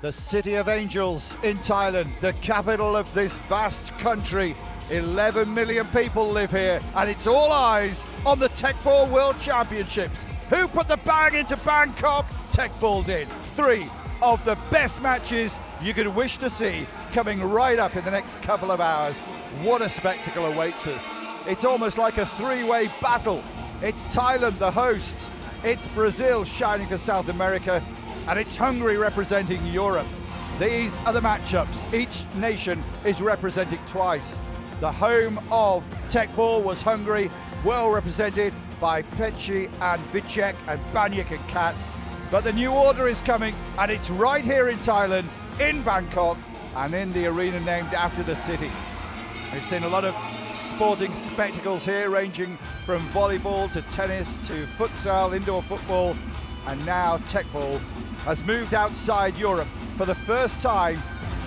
The city of angels in Thailand, the capital of this vast country. 11 million people live here, and it's all eyes on the Teqball World Championships. Who put the bang into Bangkok? Teqball did. 3 of the best matches you could wish to see coming right up in the next couple of hours. What a spectacle awaits us. It's almost like a 3-way battle. It's Thailand, the hosts. It's Brazil shining for South America. And it's Hungary representing Europe. These are the matchups. Each nation is represented twice. The home of Teqball was Hungary, well represented by P.Pechy and N.Vicsek and Banyik and Katz. But the new order is coming, and it's right here in Thailand, in Bangkok, and in the arena named after the city. We've seen a lot of sporting spectacles here, ranging from volleyball to tennis to futsal, indoor football, and now Teqball has moved outside Europe for the first time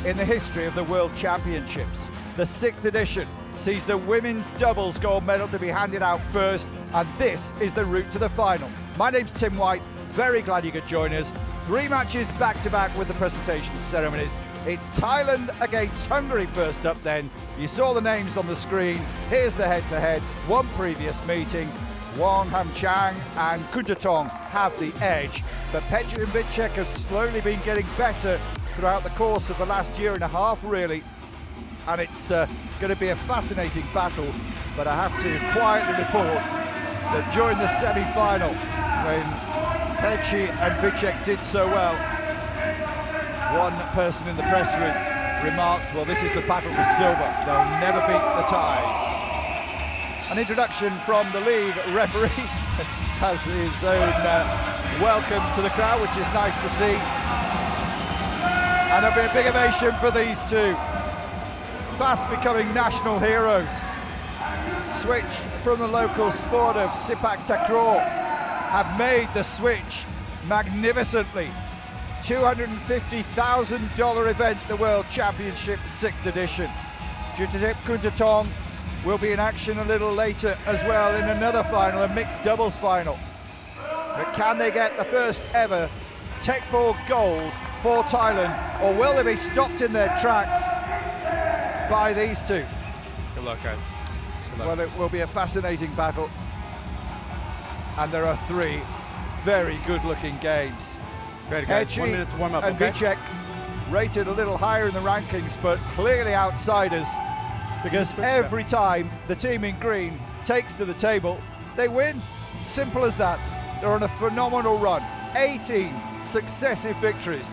in the history of the World Championships. The 6th edition sees the women's doubles gold medal to be handed out first, and this is the route to the final. My name's Tim White, very glad you could join us. 3 matches back-to-back with the presentation ceremonies. It's Thailand against Hungary first up then. You saw the names on the screen. Here's the head-to-head. One previous meeting. S.Wongkhamchan and J.Kuntatong have the edge, but P.Pechy and N.Vicsek have slowly been getting better throughout the course of the last year and a half, really. And it's going to be a fascinating battle, but I have to quietly report that during the semi-final, when P.Pechy and N.Vicsek did so well, one person in the press room remarked, well, this is the battle for silver. They'll never beat the Thais. An introduction from the lead referee has his own welcome to the crowd, which is nice to see. And there'll be a big ovation for these two. Fast becoming national heroes. Switched from the local sport of Sepak Takraw, have made the switch magnificently. $250,000 event, the World Championship 6th edition. J.Kuntatong will be in action a little later as well in another final, a mixed doubles final. But can they get the first ever Teqball gold for Thailand, or will they be stopped in their tracks by these two? Good luck, guys. Good luck. Well, it will be a fascinating battle, and there are 3 very good-looking games. Great, guys. 1 minute to warm up, and okay? N.Vicsek rated a little higher in the rankings, but clearly outsiders, because every time the team in green takes to the table, they win. Simple as that. They're on a phenomenal run. 18 successive victories.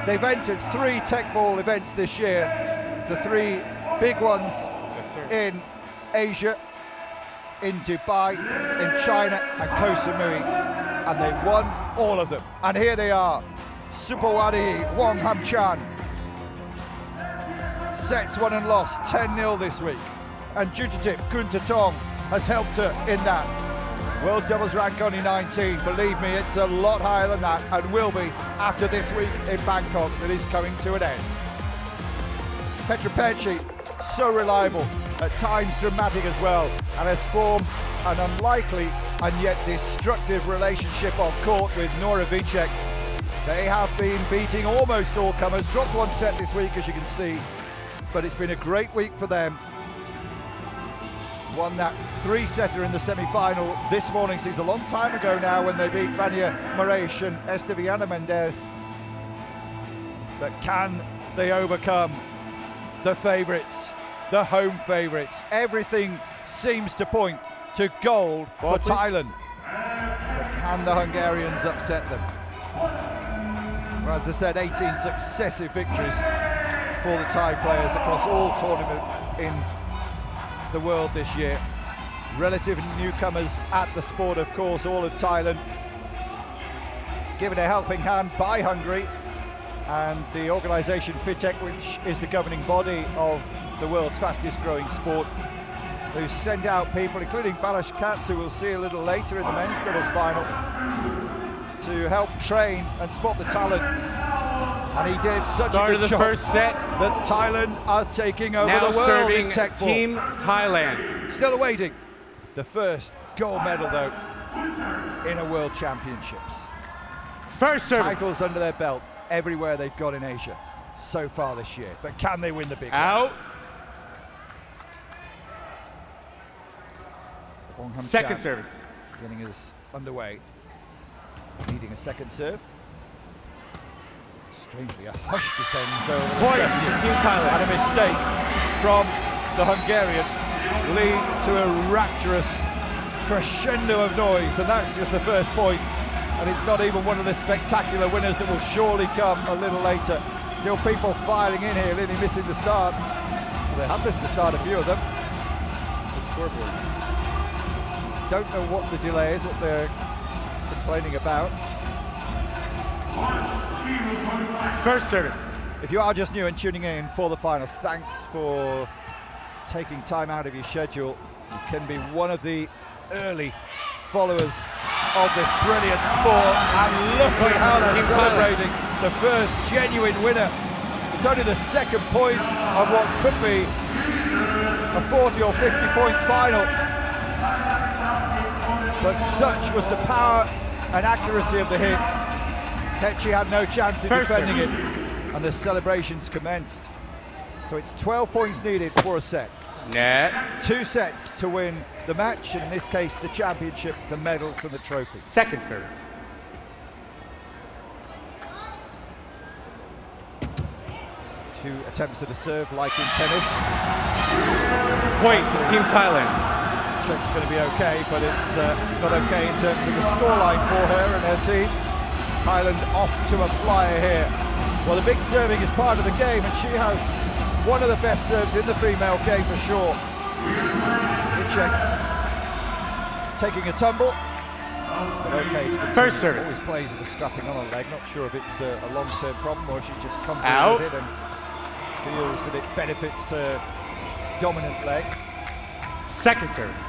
They've entered 3 Teqball events this year, the 3 big ones in Asia, in Dubai, in China, and Koh Samui, and they won all of them. And here they are, Supawadi S.Wongkhamchan. Sets won and lost 10-0 this week, and J.Kuntatong has helped her in that. World doubles rank only 19. Believe me, it's a lot higher than that, and will be after this week in Bangkok that is coming to an end. P.Pechy, so reliable, at times dramatic as well, and has formed an unlikely and yet destructive relationship on court with N.Vicsek. They have been beating almost all comers, dropped 1 set this week, as you can see, but it's been a great week for them. Won that 3-setter in the semi-final this morning. Seems a long time ago now when they beat Vanya Marais and Esteviana Mendez. But can they overcome the favourites, the home favourites? Everything seems to point to gold for Thailand. But can the Hungarians upset them? Well, as I said, 18 successive victories for the Thai players across all tournaments in the world this year. Relative newcomers at the sport, of course, all of Thailand. Given a helping hand by Hungary and the organisation FITEC, which is the governing body of the world's fastest growing sport, who send out people, including Balázs Katz, who we'll see a little later in the men's doubles final, to help train and spot the talent. And he did such a good job first set that Thailand are taking over now the world in serving Teqball. Team Thailand. Still awaiting the first gold medal, though, in a World Championships. First service. Titles under their belt. everywhere they've got in Asia so far this year. But can they win the big Out. one? Second service. Getting us underway. Needing a second serve. Strangely, a hush descends over the Point step. to Team Thailand. And a mistake from the Hungarian leads to a rapturous crescendo of noise, and that's just the first point. And it's not even one of the spectacular winners that will surely come a little later. Still people filing in here, nearly missing the start. Well, they have missed the start, a few of them. The scoreboard. Don't know what the delay is, what they're complaining about. First service. If you are just new and tuning in for the finals, thanks for taking time out of your schedule. You can be one of the early followers of this brilliant sport, and look at how they're celebrating the first genuine winner. It's only the second point of what could be a 40 or 50 point final, but such was the power and accuracy of the hit. P.Pechy had no chance in defending it, and the celebrations commenced. So it's 12 points needed for a set. Net. 2 sets to win the match, and in this case the championship, the medals and the trophy. Second service. 2 attempts at a serve like in tennis. Point to Team Thailand. Check's going to be okay, but it's not okay in terms of the scoreline for her and her team. Thailand off to a flyer here. Well, the big serving is part of the game, and she has one of the best serves in the female game for sure. N.Vicsek taking a tumble, but okay to continue. First service. Always plays with the strapping on her leg. Not sure if it's a long-term problem or if she's just comfortable Out. with it and feels that it benefits her dominant leg. Second service.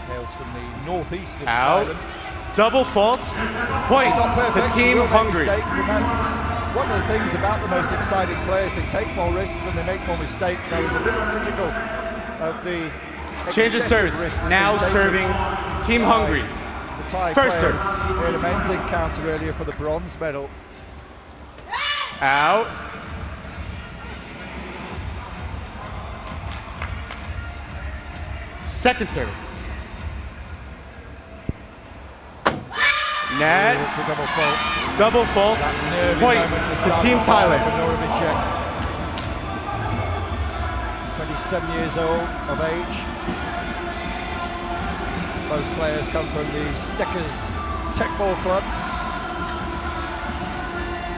Hails from the northeast of Out. Thailand. Double fault. Point She's not perfect. to She Team will make Hungary. mistakes, and that's one of the things about the most exciting players. They take more risks and they make more mistakes. I was a little critical of the Change of service. risks Now being taken serving Team Hungary. the Thai First players. serve. We had a men's encounter earlier for the bronze medal. Out. Second service. Net. It's a double fault. Double fault. That nervy Point moment at the to start Team of the final Thailand. for N.Vicsek. 27 years old of age. Both players come from the Steckers Teqball club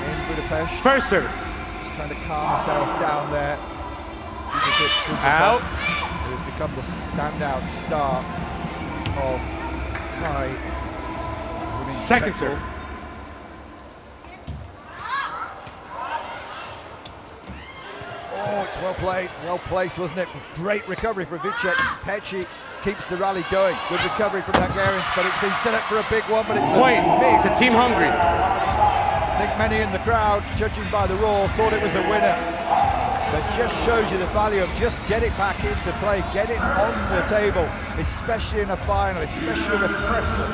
in Budapest. First service. Just trying to calm herself down there. Out. Who has become the standout star of Thai women's Second Teqball. service. Oh, it's well played, well placed, wasn't it? Great recovery from N.Vicsek. P.Pechy keeps the rally going. Good recovery from the Hungarians, but it's been set up for a big one, but it's a Point miss. to Team Hungary. I think many in the crowd, judging by the roar, thought it was a winner. But just shows you the value of just get it back into play, get it on the table, especially in a final, especially in the pressure.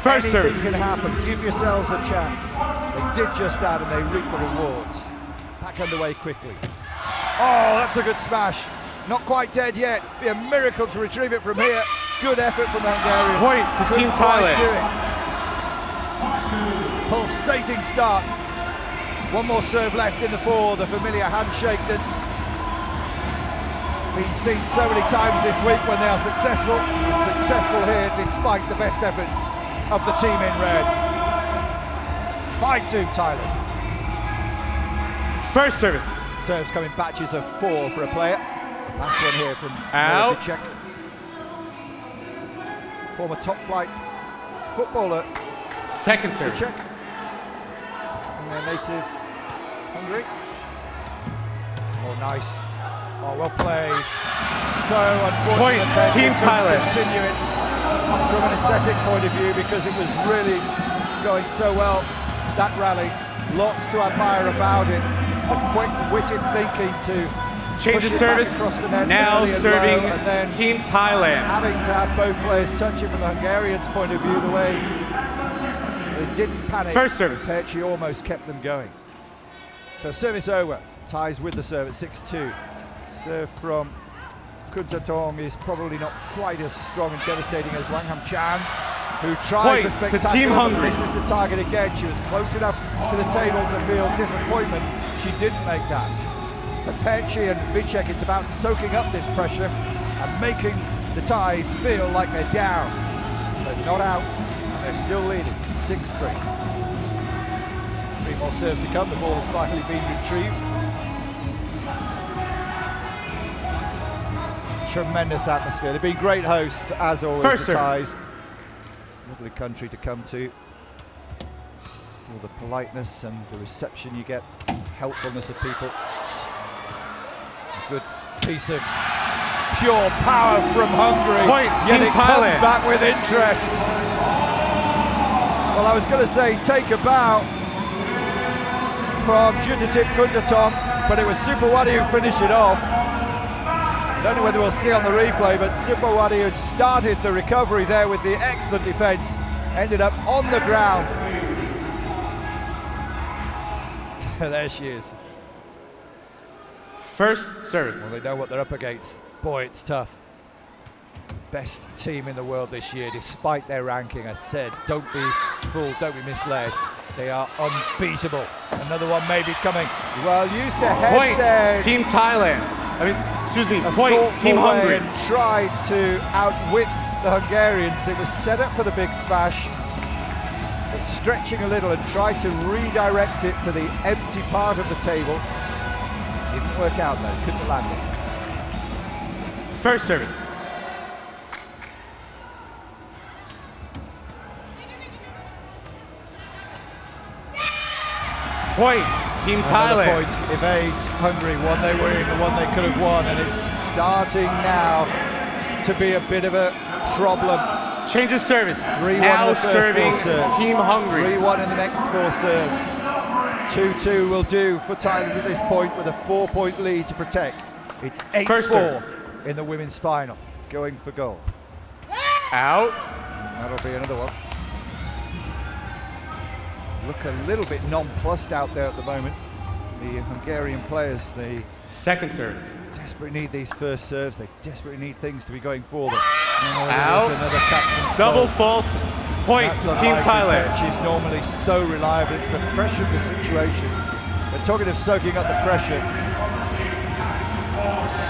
First Anything service. can happen. Give yourselves a chance. They did just that, and they reap the rewards. Back underway quickly. Oh, that's a good smash. Not quite dead yet. Be a miracle to retrieve it from here. Good effort from the Hungarians. Point to Team Couldn't quite Thailand. do it. Pulsating start. One more serve left in the four. The familiar handshake that's been seen so many times this week when they are successful. And successful here despite the best efforts of the team in red. 5-2 Thailand. First service. Serves come in batches of 4 for a player. Last one here from Out. N.Vicsek. Former top flight footballer Second service. N.Vicsek. In their native Hungary. Oh, nice. Oh, well played. So Point, unfortunate that Team they couldn't Thailand. continue it from an aesthetic point of view, because it was really going so well, that rally. Lots to admire about it. The quick-witted thinking to Change push of it back service. across the net Now early and serving low, and then Team Thailand. having to have both players touch it from the Hungarians' point of view, the way They didn't panic. First service. P.Pechy almost kept them going. So service over. Ties with the serve at 6-2. Serve from Kuntatong is probably not quite as strong and devastating as S.Wongkhamchan, who tries a spectacular but misses the target again. She was close enough to the table to feel disappointment. She didn't make that. For P.Pechy and N.Vicsek, it's about soaking up this pressure and making the ties feel like they're down. They're not out, and they're still leading, 6-3. 3 more serves to come. The ball has finally been retrieved. Tremendous atmosphere. They've been great hosts, as always. First the ties. Lovely country to come to. All the politeness and the reception you get, helpfulness of people. A good piece of pure power from Hungary. Yet it comes back with interest. Well, I was going to say take a bow from J.Kuntatong, but it was P.Pechy who finished it off. Don't know whether we'll see on the replay, but P.Pechy had started the recovery there with the excellent defence, ended up on the ground. There she is. First service. Well, they know what they're up against. Boy, it's tough. Best team in the world this year, despite their ranking. I said, don't be fooled, don't be misled. They are unbeatable. Another one may be coming. Well, used to head there. Team Thailand. I mean, excuse me, point, Team Hungary. And tried to outwit the Hungarians. It was set up for the big smash, but stretching a little and tried to redirect it to the empty part of the table. Didn't work out though, couldn't land it. First service. Point, Team Thailand. Another point evades Hungary. One they were in, the one they could have won, and it's starting now to be a bit of a problem. Change of service. 3-1 now in the first serving 4 serves. Team Hungary. 3-1 in the next 4 serves. 2-2 will do for Thailand at this point with a 4-point lead to protect. It's 8-4 in the women's final. Going for goal. Out. That'll be another one. Look a little bit nonplussed out there at the moment. The Hungarian players, they second serves. Desperately need these first serves. They desperately need things to be going for them. Out. Another captain's double fault. Point to Team Thailand. She's normally so reliable. It's the pressure of the situation. But talking of soaking up the pressure,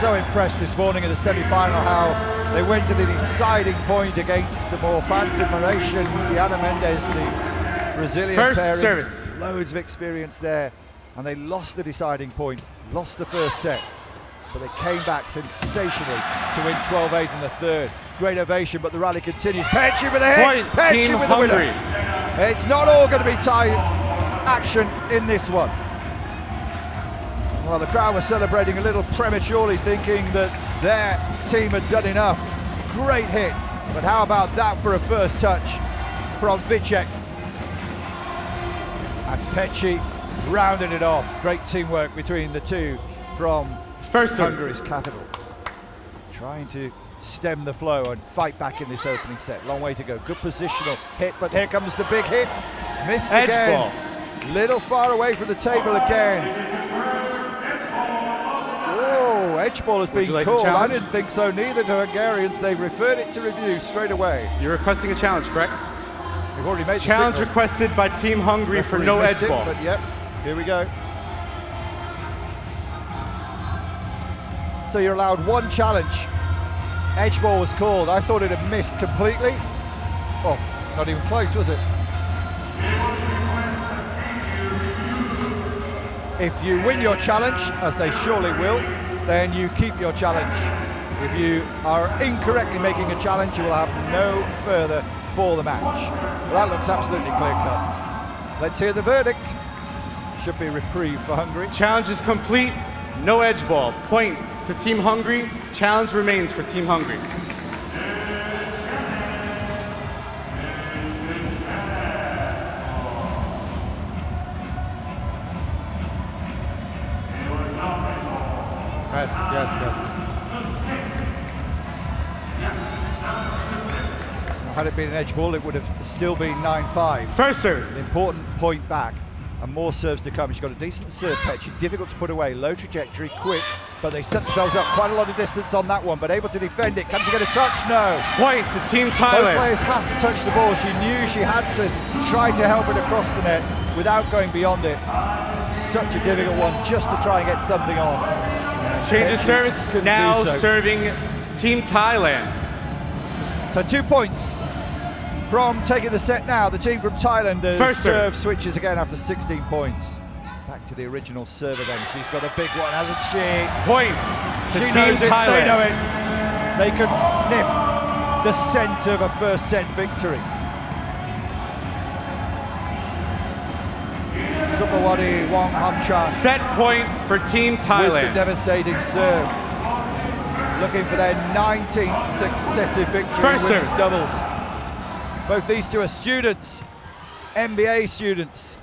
so impressed this morning in the semi-final how they went to the deciding point against the more fancy Malaysian Diana Mendes, the Brazilian pairing. Service. Loads of experience there, and they lost the deciding point, lost the first set, but they came back sensationally to win 12-8 in the third. Great ovation, but the rally continues. P.Pechy with a hit. P.Pechy with the winner. It's not all going to be Thai action in this one. Well, the crowd was celebrating a little prematurely, thinking that their team had done enough. Great hit, but how about that for a first touch from N.Vicsek? And P.Pechy rounded it off. Great teamwork between the two from Hungary's capital. Trying to stem the flow and fight back in this opening set. Long way to go. Good positional hit, but here comes the big hit. Missed again. Little far away from the table again. Whoa, edge ball has been called. I didn't think so, neither do Hungarians. They've referred it to review straight away. You're requesting a challenge, correct? We've already made the challenge signal. requested by Team Hungary for no edge ball. But yep, here we go. So you're allowed one challenge. Edge ball was called. I thought it had missed completely. Oh, not even close, was it? If you win your challenge, as they surely will, then you keep your challenge. If you are incorrectly making a challenge, you will have no further for the match. Well, that looks absolutely clear-cut. Let's hear the verdict. Should be a reprieve for Hungary. Challenge is complete. No edge ball. Point to Team Hungary. Challenge remains for Team Hungary. Yes. Had it been an edge ball, it would have still been 9-5. First service. An important point back, and more serves to come. She's got a decent serve, Pechy, difficult to put away, low trajectory, quick, but they set themselves up quite a lot of distance on that one, but able to defend it. Can she get a touch? No. Point to Team Both Thailand. players have to touch the ball. She knew she had to try to help it across the net without going beyond it. Such a difficult one just to try and get something on. Change of service, now so. serving Team Thailand. So 2 points from taking the set now. The team from Thailand has serve switches again after 16 points. Back to the original server then. She's got a big one, hasn't she? Point to She Team knows it, Thailand. they know it. They can sniff the scent of a first set victory. S.Wongkhamchan Set point for Team Thailand. with the devastating serve. Looking for their 19th successive victory in women's doubles. Both these two are students, MBA students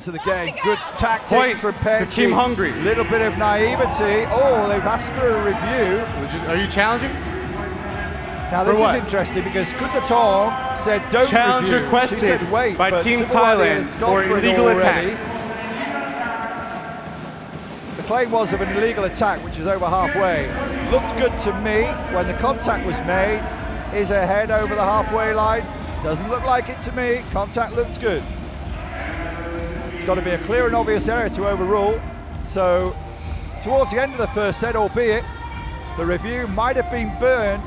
of the game. Good tactics from P.Pechy. Team Hungary. Little bit of naivety. Oh, they've asked for a review. Are you challenging? Now this is interesting because J.Kuntatong said don't Challenge review. requested She said wait, by but Team Sibuwadi Thailand has gone for it illegal already. attack. The claim was of an illegal attack, which is over halfway. Looked good to me when the contact was made. Is her head over the halfway line? Doesn't look like it to me. Contact looks good. It's got to be a clear and obvious error to overrule. So towards the end of the first set, albeit the review might have been burned.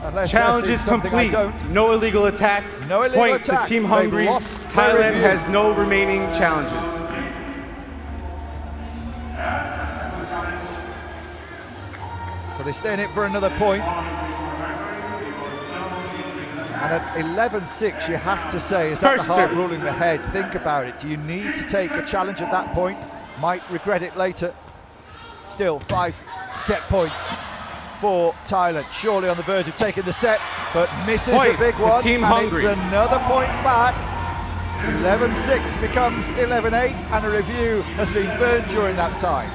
Unless challenge is complete. No illegal attack. No illegal point attack. to Team Hungary. Thailand has no remaining challenges. So they stay in it for another point. And at 11-6, you have to say, is that the heart ruling the head? Think about it. Do you need to take a challenge at that point? Might regret it later. Still 5 set points for Thailand. Surely on the verge of taking the set, but misses a big one. Team and Hungary. It's another point back. 11-6 becomes 11-8, and a review has been burned during that time.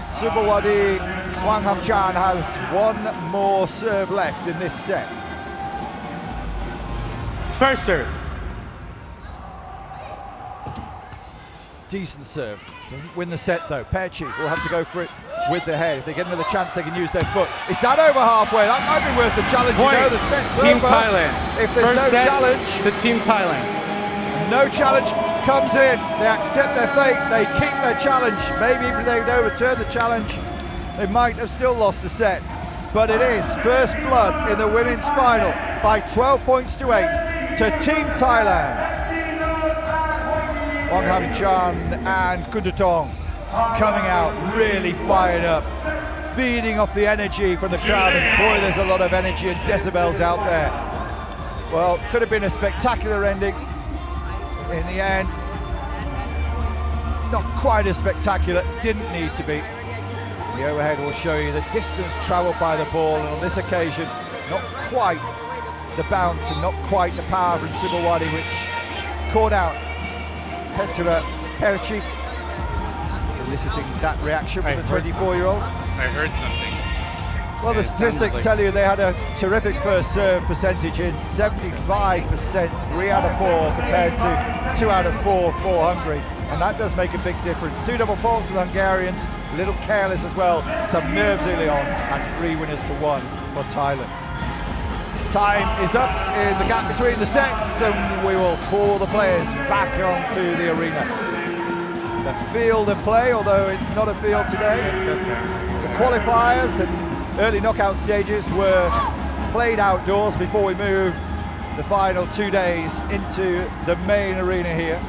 S.Wongkhamchan has one more serve left in this set. First service. Decent serve. Doesn't win the set though. P.Pechy will have to go for it with the head. If they get another chance, they can use their foot. Is that over halfway? That might be worth the challenge. Point. You know, the set's Team over. Thailand. If there's no challenge, the Team Thailand. No challenge comes in. They accept their fate. They keep their challenge. Maybe even if they overturn the challenge, they might have still lost the set. But it is first blood in the women's final by 12 points to 8 to Team Thailand. Wongkhamchan and J.Kuntatong coming out really fired up, feeding off the energy from the crowd, and boy, there's a lot of energy and decibels out there. Well, could have been a spectacular ending. In the end, not quite as spectacular, didn't need to be. The overhead will show you the distance travelled by the ball, and on this occasion, not quite the bounce and not quite the power from Sibuwadi, which caught out P.Pechy, eliciting that reaction from the 24-year-old. I heard something. Well, the statistics tell you they had a terrific first serve percentage in 75%, 3 out of 4 compared to 2 out of 4 for Hungary. And that does make a big difference. 2 double faults for the Hungarians, a little careless as well, some nerves early on, and 3 winners to 1 for Thailand. Time is up in the gap between the sets, and we will call the players back onto the arena. The field of play, although it's not a field today. The qualifiers and early knockout stages were played outdoors before we moved the final 2 days into the main arena here.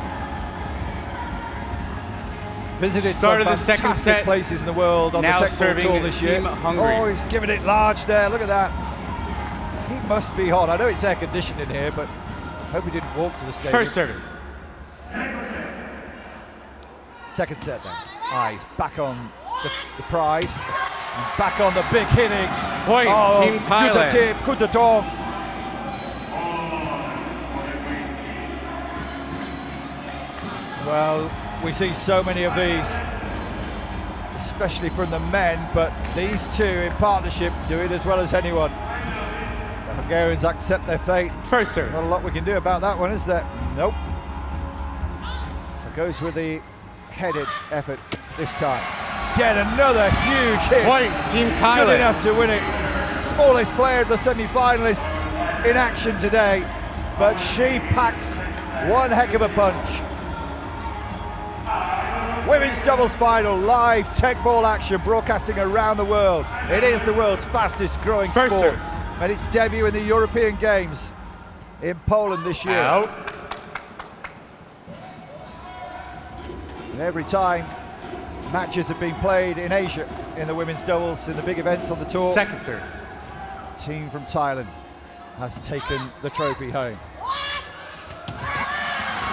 Visited some fantastic places in the world on the Teqball Tour this year. Oh, he's giving it large there, look at that. He must be hot. I know it's air conditioned in here, but I hope he didn't walk to the stadium. First service. Second set then. He's back on the prize. And back on the big hitting. Point, Team Thailand. J.Kuntatong. Well, we see so many of these, especially from the men, but these two in partnership do it as well as anyone. The Hungarians accept their fate. First serve. Not a lot we can do about that one, is there? Nope. So goes with the headed effort this time. Get another huge hit. Point, Team Thailand. Good enough to win it. Smallest player of the semi-finalists in action today, but she packs one heck of a punch. Women's doubles final, live Teqball action broadcasting around the world. It is the world's fastest growing sport. Serve. Made its debut in the European Games in Poland this year. Out. And every time matches have been played in Asia in the women's doubles, in the big events on the tour, Second serve. team from Thailand has taken the trophy home.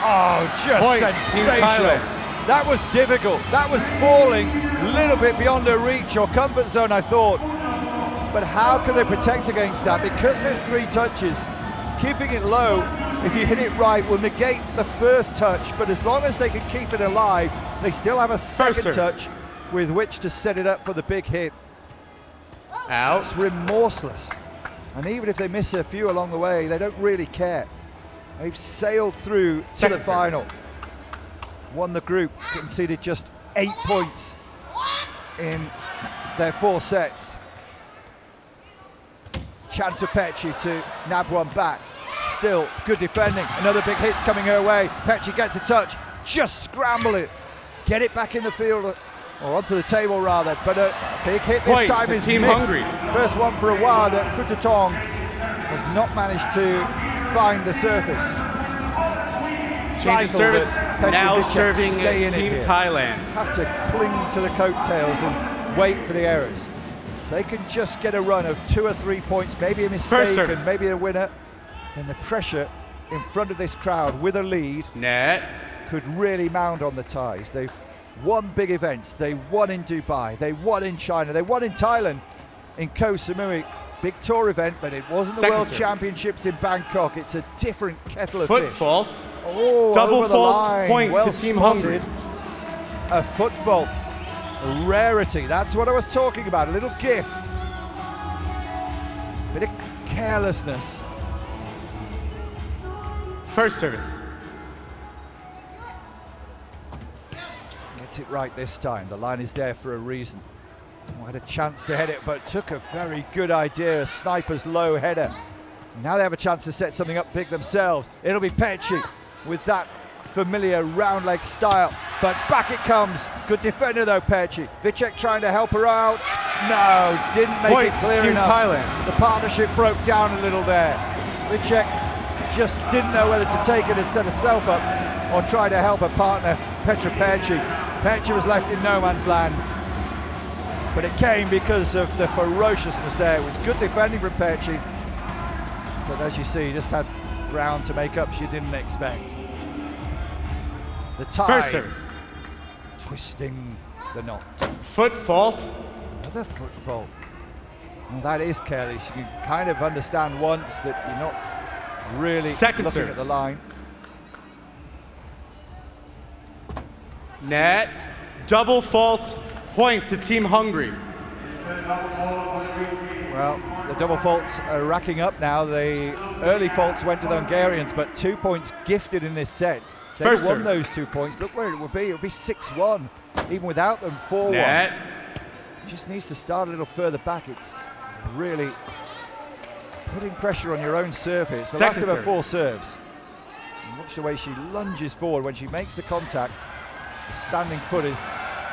Oh, just Point, sensational. That was difficult. That was falling a little bit beyond her reach or comfort zone, I thought. But how can they protect against that? Because there's 3 touches, keeping it low, if you hit it right, will negate the first touch. But as long as they can keep it alive, they still have a second touch with which to set it up for the big hit. Out. It's remorseless. And even if they miss a few along the way, they don't really care. They've sailed through to the final. Won the group, conceded just 8 points in their 4 sets. Chance for P.Pechy to nab one back. Still good defending. Another big hit's coming her way. P.Pechy gets a touch, just scramble it. Get it back in the field, or onto the table rather. But a big hit this time is Team missed. Hungary. First one for a while that J.Kuntatong has not managed to find the surface. Change of service. Now N.Vicsek serving stay in Team it here. Thailand. Have to cling to the coattails and wait for the errors. If they can just get a run of 2 or 3 points, maybe a mistake and maybe a winner, then the pressure in front of this crowd with a lead Net. could really mount on the Thais. They've won big events. They won in Dubai, they won in China, they won in Thailand in Koh Samui. Big tour event, but it wasn't the World Championships in Bangkok. It's a different kettle of Foot fish. fault. Oh, double over the fault, line. point Well to Team spotted. Hungary. A foot fault, a rarity. That's what I was talking about. A little gift, bit of carelessness. First service. Gets it right this time. The line is there for a reason. Oh, had a chance to head it, but took a very good idea. A sniper's low header. Now they have a chance to set something up big themselves. It'll be P.Pechy with that familiar round leg style, but back it comes. Good defender though, P.Pechy. N.Vicsek trying to help her out. No, didn't make it clear Team enough. Thailand. The partnership broke down a little there. N.Vicsek just didn't know whether to take it and set herself up or try to help her partner, P.Pechy. P.Pechy was left in no man's land, but it came because of the ferociousness there. It was good defending from P.Pechy, but as you see, just had ground to make up she didn't expect. The tie twisting the knot. Foot fault. Another foot fault. Well, that is careless. You can kind of understand once that you're not really looking at the line. Net. Double fault. Point to Team Hungary. Well, the double faults are racking up now. The early faults went to the Hungarians, but 2 points gifted in this set. They won those 2 points. Look where it would be. It would be 6-1, even without them 4-1. Just needs to start a little further back. It's really putting pressure on your own serve here. It's the last of her 4 serves. And watch the way she lunges forward when she makes the contact. The standing foot is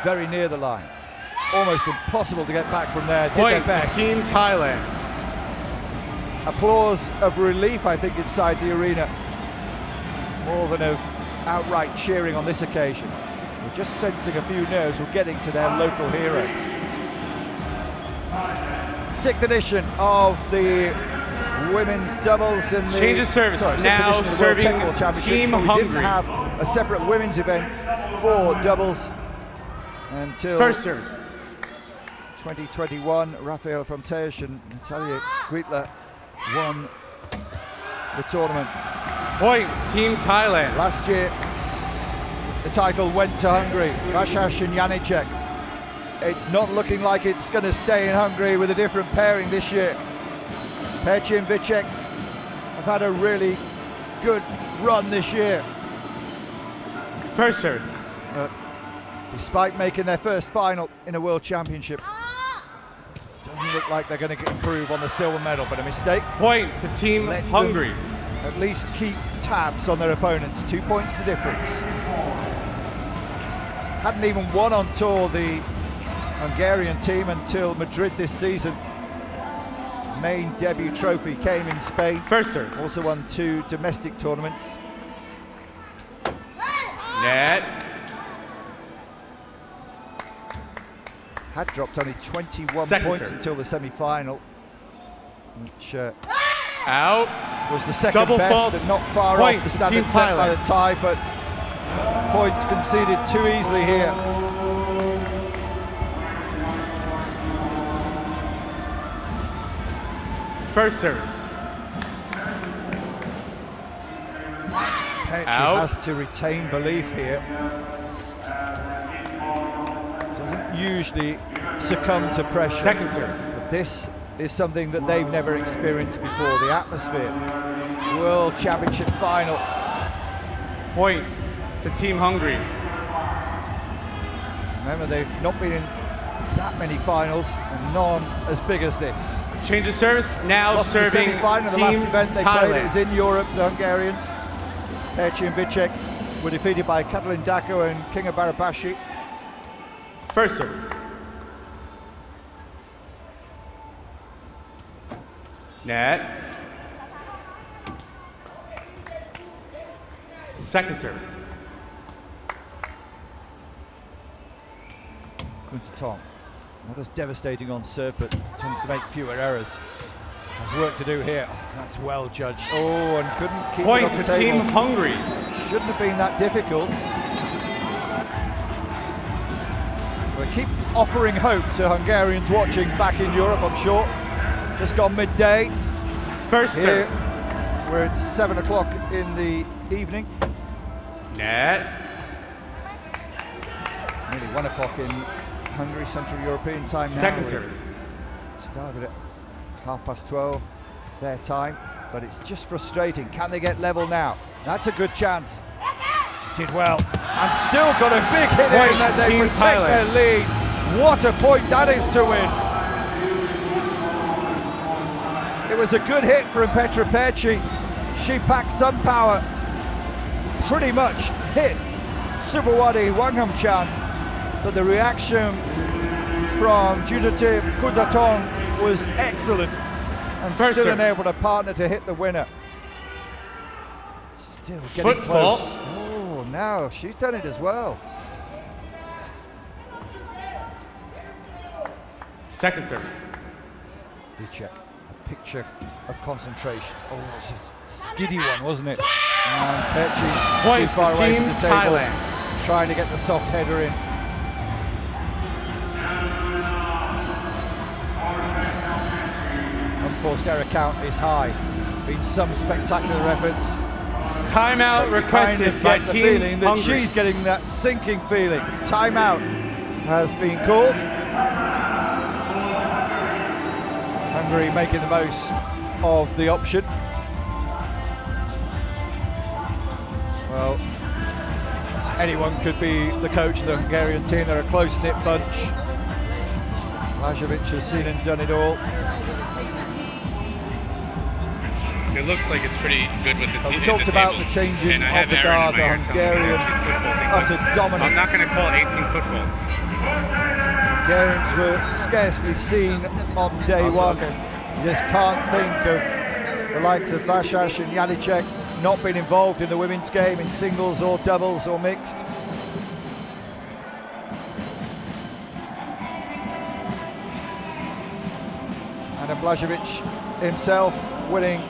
very near the line. Almost impossible to get back from there. Did their best. Team Thailand. Applause of relief, I think, inside the arena, more than of outright cheering on this occasion. We're just sensing a few nerves. We're getting to their local heroes. 6th edition of the women's doubles in the change of service. Now serving Team Hungary. We didn't have a separate women's event for doubles until first service. 2021. Rafael Fontes and Natalia Guitler won the tournament. Point Team Thailand. Last year the title went to Hungary. P.Pechy and N.Vicsek. It's not looking like it's going to stay in Hungary with a different pairing this year. P.Pechy and N.Vicsek have had a really good run this year. First service. Despite making their first final in a World Championship, doesn't look like they're going to improve on the silver medal, but a mistake. Point to Team Hungary. At least keep tabs on their opponents. 2 points the difference. Hadn't even won on tour, the Hungarian team, until Madrid this season. Main debut trophy came in Spain. First serve. Also won 2 domestic tournaments. Net. Had dropped only 21 Second points serve. until the semi-final, which Out. was the second Double best fault. and not far Point off the to standard Team set by the Thailand. tie, but points conceded too easily here. First service. P.Pechy Out. has to retain belief here. Doesn't usually succumb to pressure. Second service. But this is something that they've never experienced before, the atmosphere. World Championship final. Point to Team Hungary. Remember, they've not been in that many finals, and none as big as this. Change of service. Now Lost in the serving semi-final, the Team last event they played, it Thailand. was in Europe, the Hungarians. P.Pechy and N.Vicsek were defeated by Catalin Dako and King of Barabashi. First service. Net. Second service. J.Kuntatong, not as devastating on serve, but tends to make fewer errors. Has work to do here. Oh, that's well judged. Oh, and couldn't keep Point it on the to Team table. Hungary. Shouldn't have been that difficult. We keep offering hope to Hungarians watching back in Europe, I'm sure. Just gone midday. First Here, service. we're at 7 o'clock in the evening. Net. Nearly 1 o'clock in Hungary, Central European time now. Second We service. started at 12:30 their time, but it's just frustrating. Can they get level now? That's a good chance. Did well, and still got a big hit Point in that they Team protect Thailand. their lead. What a point that is to win. It was a good hit from P.Pechy. She packed some power, pretty much hit S.Wongkhamchan, but the reaction from J.Kuntatong was excellent, and First still service. enabled a partner to hit the winner. Still getting Football. close. Oh, now she's done it as well. Second service. N.Vicsek, a picture of concentration. Oh, it's a skiddy one, wasn't it? And P.Pechy too Point far to away Team from the table, Thailand. trying to get the soft header in. Unforced error count is high. Been some spectacular efforts. Timeout But you kind requested of by get the Team feeling that Hungary. she's getting that sinking feeling. Timeout has been called. Hungary making the most of the option. Well, anyone could be the coach of the Hungarian team. They're a close-knit bunch. Blažević has seen and done it all. It looks like it's pretty good with the We team. talked about the changing And I have of the Aaron guard, in my the ear telling me Hungarian that she's football. utter dominance. I'm not going to call it 18 footballs. Hungarians were scarcely seen on day one. You just can't think of the likes of Vasas and Janicek not being involved in the women's game in singles or doubles or mixed. And Blažević himself winning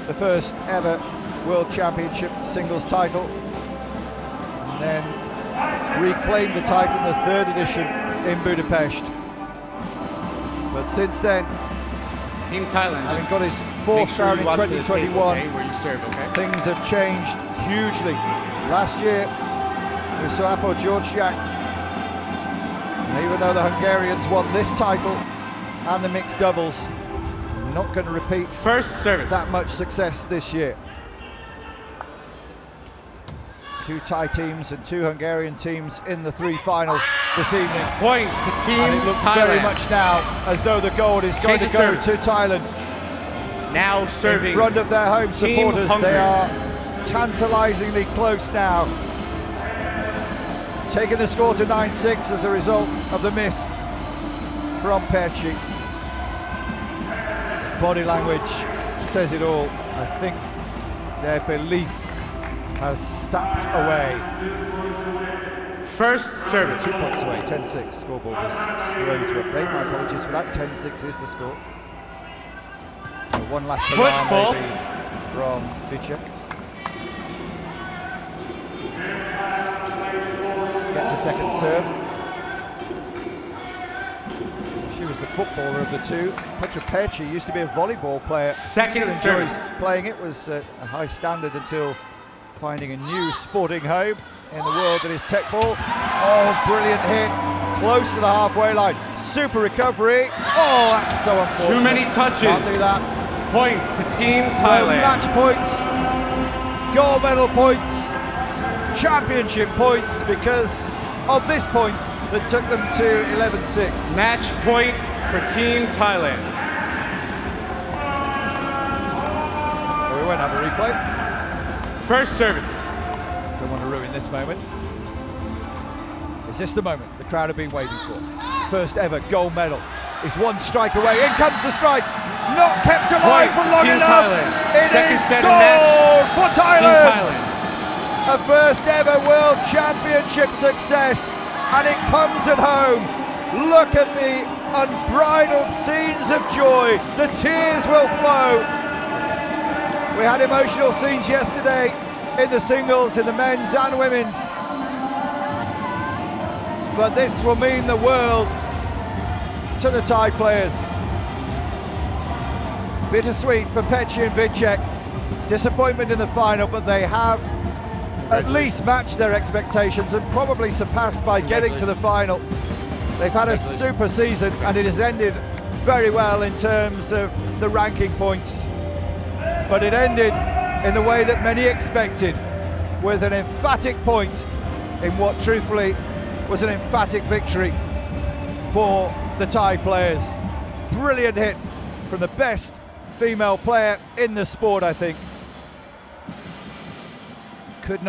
the first ever World Championship singles title, and then reclaimed the title in the third edition in Budapest. But since then, Team Thailand. having got his Make fourth sure crown you in watch the 2021, table, okay, where you serve, okay? things have changed hugely. Last year, we saw Apo Georgiak, and even though the Hungarians won this title and the mixed doubles, not going to repeat First service. that much success this year. Two Thai teams and two Hungarian teams in the three finals this evening. Point to Team And it looks Thailand. very much now as though the gold is going to go to Thailand. Now serving In front of their home Team supporters, Hungary. they are tantalisingly close now. Taking the score to 9-6 as a result of the miss from P.Pechy. Body language says it all. I think their belief has sapped away. First service. 2 points away, 10-6. Scoreboard was slow to update. My apologies for that. 10-6 is the score. So one last hurrah maybe from N.Vicsek. Gets a second serve. She was the footballer of the two. P.Pechy used to be a volleyball player. Second Still enjoys service. playing it. Was a high standard until finding a new sporting home in the world that is Teqball. Oh, brilliant hit. Close to the halfway line. Super recovery. Oh, that's so unfortunate. Too many touches. Can't do that. Point to Team So Thailand. match points, gold medal points, championship points because of this point that took them to 11-6. Match point for Team Thailand. We won't have a replay. First service. Don't want to ruin this moment. Is this the moment the crowd have been waiting for? First ever gold medal is one strike away. In comes the strike. Not kept alive for long Team enough. Thailand. It Second is set gold and for Team Thailand. Thailand. A first ever World Championship success, and it comes at home. Look at the unbridled scenes of joy. The tears will flow. We had emotional scenes yesterday in the singles, in the men's and women's. But this will mean the world to the Thai players. Bittersweet for P.Pechy and N.Vicsek. Disappointment in the final, but they have at least matched their expectations and probably surpassed by getting to the final. They've had a super season and it has ended very well in terms of the ranking points. But it ended in the way that many expected, with an emphatic point in what truthfully was an emphatic victory for the Thai players. Brilliant hit from the best female player in the sport, I think. Could not